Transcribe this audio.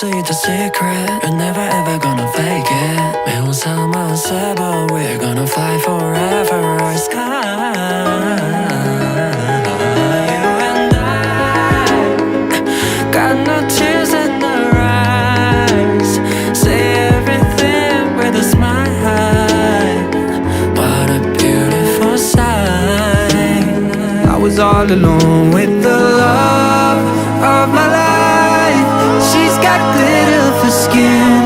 sweet the secret. You're never ever gonna fake it. 目を覚ませば We're gonna fly forever our sky.You and I got no tears in our eyes. Say everything with a smile. What a beautiful sight. I was all alone with the love of my life. She's got glitter for skin.